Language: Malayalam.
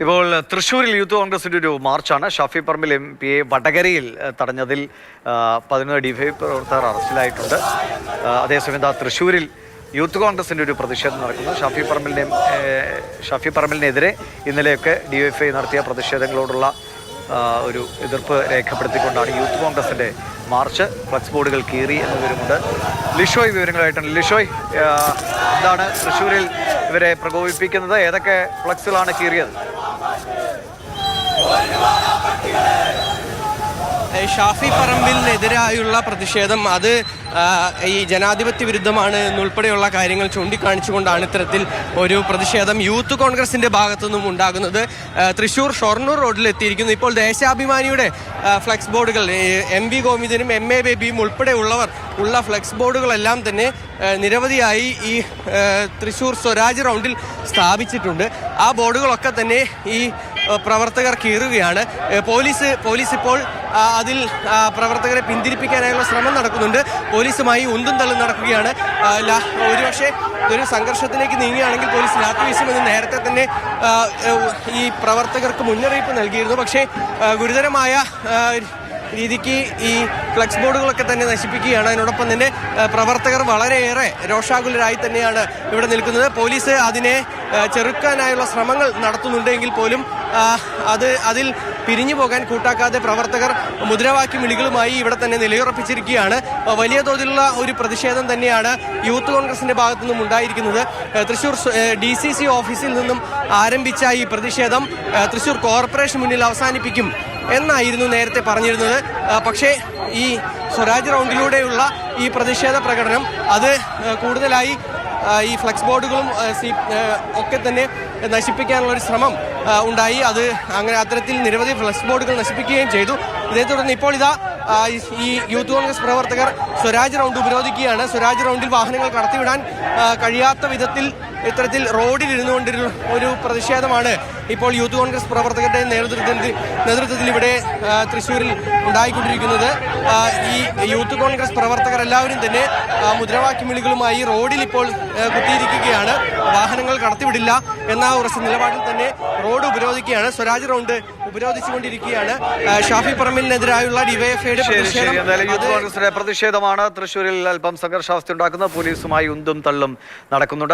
ഇപ്പോൾ തൃശ്ശൂരിൽ യൂത്ത് കോൺഗ്രസിൻ്റെ ഒരു മാർച്ചാണ്. ഷാഫി പറമ്പിൽ MP വടകരയിൽ തടഞ്ഞതിൽ 11 DYFI പ്രവർത്തകർ അറസ്റ്റിലായിട്ടുണ്ട്. അതേസമയം തൃശ്ശൂരിൽ യൂത്ത് കോൺഗ്രസിൻ്റെ ഒരു പ്രതിഷേധം നടക്കുന്നു. ഷാഫി പറമ്പിലിനെതിരെ ഇന്നലെയൊക്കെ DYFI നടത്തിയ പ്രതിഷേധങ്ങളോടുള്ള ഒരു എതിർപ്പ് രേഖപ്പെടുത്തിക്കൊണ്ടാണ് യൂത്ത് കോൺഗ്രസിൻ്റെ മാർച്ച്. ഫ്ലക്സ് ബോർഡുകൾ കീറി എന്ന വിവരമുണ്ട്. ലിഷോയ് വിവരങ്ങളായിട്ടാണ്. ലിഷോയ്, എന്താണ് തൃശ്ശൂരിൽ ഇവരെ പ്രകോപിപ്പിക്കുന്നത്? ഏതൊക്കെ ഫ്ലക്സുകളാണ് കീറിയത്? ഷാഫി പറമ്പിലിനെതിരായുള്ള പ്രതിഷേധം അത് ഈ ജനാധിപത്യ വിരുദ്ധമാണ് എന്നുൾപ്പെടെയുള്ള കാര്യങ്ങൾ ചൂണ്ടിക്കാണിച്ചുകൊണ്ടാണ് ഇത്തരത്തിൽ ഒരു പ്രതിഷേധം യൂത്ത് കോൺഗ്രസിന്റെ ഭാഗത്തു നിന്നും ഉണ്ടാകുന്നത്. തൃശ്ശൂർ ഷൊർണൂർ റോഡിൽ എത്തിയിരിക്കുന്നു. ഇപ്പോൾ ദേശാഭിമാനിയുടെ ഫ്ലെക്സ് ബോർഡുകൾ MV ഗോവിന്ദനും MA ബേബിയും ഉൾപ്പെടെ ഉള്ള ഫ്ലെക്സ് ബോർഡുകളെല്ലാം തന്നെ നിരവധിയായി ഈ തൃശ്ശൂർ സ്വരാജ് റൗണ്ടിൽ സ്ഥാപിച്ചിട്ടുണ്ട്. ആ ബോർഡുകളൊക്കെ തന്നെ ഈ പ്രവർത്തകർ കീറുകയാണ്. പോലീസ് ഇപ്പോൾ അതിൽ പ്രവർത്തകരെ പിന്തിരിപ്പിക്കാനായുള്ള ശ്രമം നടക്കുന്നുണ്ട്. പോലീസുമായി ഉന്തും തള്ളും നടക്കുകയാണ്. ഒരുപക്ഷെ ഒരു സംഘർഷത്തിലേക്ക് നീങ്ങുകയാണെങ്കിൽ പോലീസ് ലാത്തി വീശുമെന്ന് നേരത്തെ തന്നെ ഈ പ്രവർത്തകർക്ക് മുന്നറിയിപ്പ് നൽകിയിരുന്നു. പക്ഷേ ഗുരുതരമായ രീതിക്ക് ഈ ഫ്ലെക്സ് ബോർഡുകളൊക്കെ തന്നെ നശിപ്പിക്കുകയാണ്. അതിനോടൊപ്പം തന്നെ പ്രവർത്തകർ വളരെയേറെ രോഷാകുലരായി തന്നെയാണ് ഇവിടെ നിൽക്കുന്നത്. പോലീസ് അതിനെ ചെറുക്കാനായുള്ള ശ്രമങ്ങൾ നടത്തുന്നുണ്ടെങ്കിൽ പോലും അതിൽ പിരിഞ്ഞു പോകാൻ കൂട്ടാക്കാതെ പ്രവർത്തകർ മുദ്രാവാക്യം വിളികളുമായി ഇവിടെ തന്നെ നിലയുറപ്പിച്ചിരിക്കുകയാണ്. വലിയ തോതിലുള്ള ഒരു പ്രതിഷേധം തന്നെയാണ് യൂത്ത് കോൺഗ്രസിന്റെ ഭാഗത്തു നിന്നും ഉണ്ടായിരിക്കുന്നത്. തൃശ്ശൂർ DCC ഓഫീസിൽ നിന്നും ആരംഭിച്ച ഈ പ്രതിഷേധം തൃശ്ശൂർ കോർപ്പറേഷൻ മുന്നിൽ അവസാനിപ്പിക്കും എന്നായിരുന്നു നേരത്തെ പറഞ്ഞിരുന്നത്. പക്ഷേ ഈ സ്വരാജ് റൗണ്ടിലൂടെയുള്ള ഈ പ്രതിഷേധ പ്രകടനം അത് കൂടുതലായി ഈ ഫ്ലെക്സ് ബോർഡുകളും ഒക്കെ തന്നെ നശിപ്പിക്കാനുള്ള ഒരു ശ്രമം ഉണ്ടായി. അത്തരത്തിൽ നിരവധി ഫ്ലെക്സ് ബോർഡുകൾ നശിപ്പിക്കുകയും ചെയ്തു. ഇതേ തുടർന്ന് ഇപ്പോൾ ഈ യൂത്ത് കോൺഗ്രസ് പ്രവർത്തകർ സ്വരാജ് റൗണ്ട് ഉപരോധിക്കുകയാണ്. സ്വരാജ് റൗണ്ടിൽ വാഹനങ്ങൾ കടത്തിവിടാൻ കഴിയാത്ത വിധത്തിൽ ഇത്തരത്തിൽ റോഡിൽ ഇരുന്നുകൊണ്ടിരുന്ന ഒരു പ്രതിഷേധമാണ് ഇപ്പോൾ യൂത്ത് കോൺഗ്രസ് പ്രവർത്തകരുടെ നേതൃത്വത്തിൽ ഇവിടെ തൃശ്ശൂരിൽ ഉണ്ടായിക്കൊണ്ടിരിക്കുന്നത്. ഈ യൂത്ത് കോൺഗ്രസ് പ്രവർത്തകർ എല്ലാവരും തന്നെ മുദ്രാവാക്യം വിളികളുമായി റോഡിൽ ഇപ്പോൾ കുത്തിയിരിക്കുകയാണ്. വാഹനങ്ങൾ കടത്തിവിടില്ല എന്ന ഉറച്ച നിലപാടിൽ തന്നെ റോഡ് ഉപരോധിക്കുകയാണ്. സ്വരാജ് റൗണ്ട് ഉപരോധിച്ചുകൊണ്ടിരിക്കുകയാണ്. ഷാഫി പറമ്പിലിനെതിരായുള്ള DYFIയുടെ പ്രതിഷേധമാണ് തൃശ്ശൂരിൽ അല്പം സംഘർഷാവസ്ഥ ഉണ്ടാക്കുന്നത്. പോലീസുമായി ഉന്തും തള്ളും നടക്കുന്നുണ്ട്.